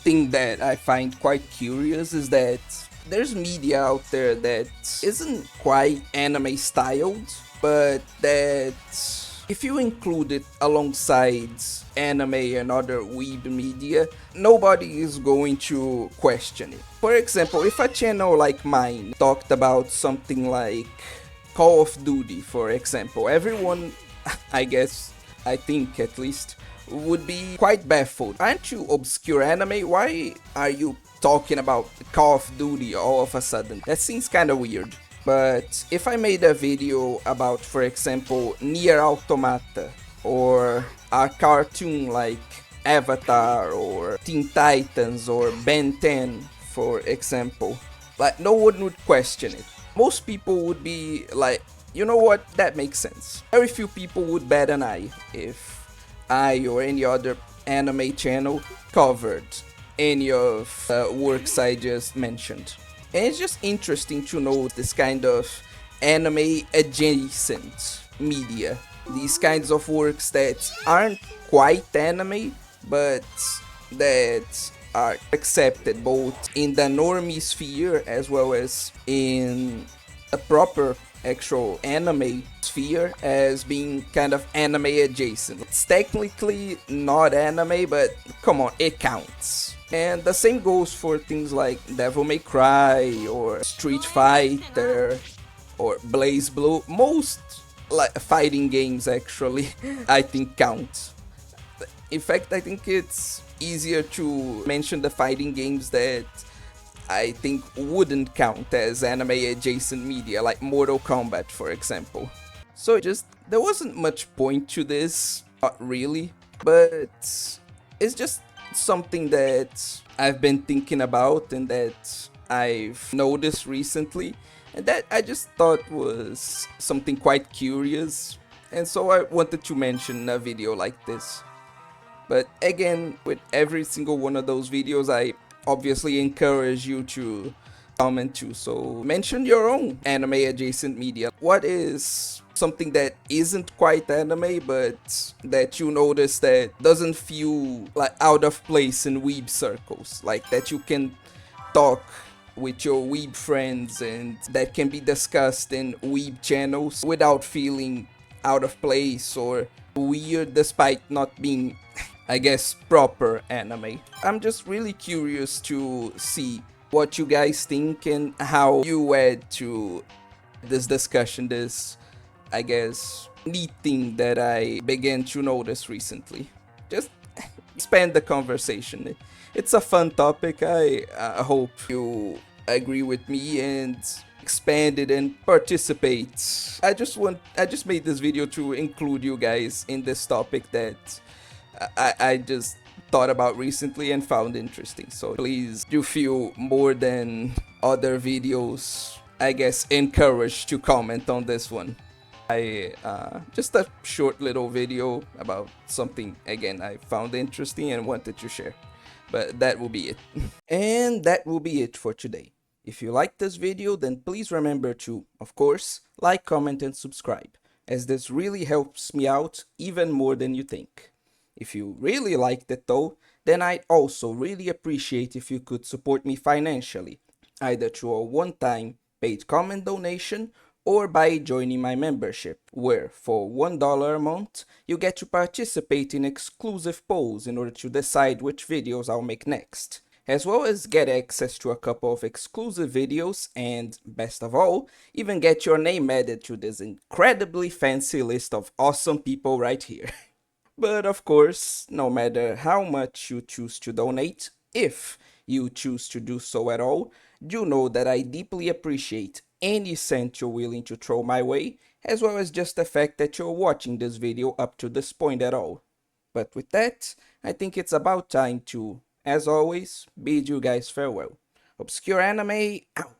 thing that I find quite curious is that there's media out there that isn't quite anime styled, but that if you include it alongside anime and other weeb media, nobody is going to question it. For example, if a channel like mine talked about something like Call of Duty, for example, everyone, I guess, I think at least, would be quite baffled. Aren't you obscure anime? Why are you talking about Call of Duty all of a sudden? That seems kinda weird. But if I made a video about, for example, Nier Automata, or a cartoon like Avatar, or Teen Titans, or Ben 10, for example, like, no one would question it. Most people would be like, you know what, that makes sense. Very few people would bat an eye if I or any other anime channel covered any of the works I just mentioned. And it's just interesting to know this kind of anime adjacent media. These kinds of works that aren't quite anime, but that are accepted both in the normie sphere as well as in a proper actual anime sphere as being kind of anime adjacent. It's technically not anime, but come on, it counts. And the same goes for things like Devil May Cry or Street Fighter or Blaze Blue. Most like fighting games actually I think count. In fact, I think it's easier to mention the fighting games that I think wouldn't count as anime adjacent media, like Mortal Kombat, for example. So just, there wasn't much point to this, not really, but it's just something that I've been thinking about and that I've noticed recently, and that I just thought was something quite curious, and so I wanted to mention a video like this. But again, with every single one of those videos, I obviously encourage you to comment too. So mention your own anime adjacent media. What is something that isn't quite anime but that you notice that doesn't feel like out of place in weeb circles, like that you can talk with your weeb friends and that can be discussed in weeb channels without feeling out of place or weird despite not being I guess proper anime. I'm just really curious to see what you guys think and how you add to this discussion, this I guess neat thing that I began to notice recently. Just expand the conversation. It's a fun topic. I hope you agree with me and expand it and participate. I just made this video to include you guys in this topic that I just thought about recently and found interesting. So please do feel more than other videos, I guess, encouraged to comment on this one. Just a short little video about something, again, I found interesting and wanted to share. But that will be it. And that will be it for today. If you liked this video, then please remember to, of course, like, comment, and subscribe, as this really helps me out even more than you think. If you really liked it though, then I'd also really appreciate if you could support me financially, either through a one-time paid comment donation or by joining my membership, where for $1 a month, you get to participate in exclusive polls in order to decide which videos I'll make next, as well as get access to a couple of exclusive videos and, best of all, even get your name added to this incredibly fancy list of awesome people right here. But of course, no matter how much you choose to donate, if you choose to do so at all, do know that I deeply appreciate any cent you're willing to throw my way, as well as just the fact that you're watching this video up to this point at all. But with that, I think it's about time to, as always, bid you guys farewell. Obscure Anime out!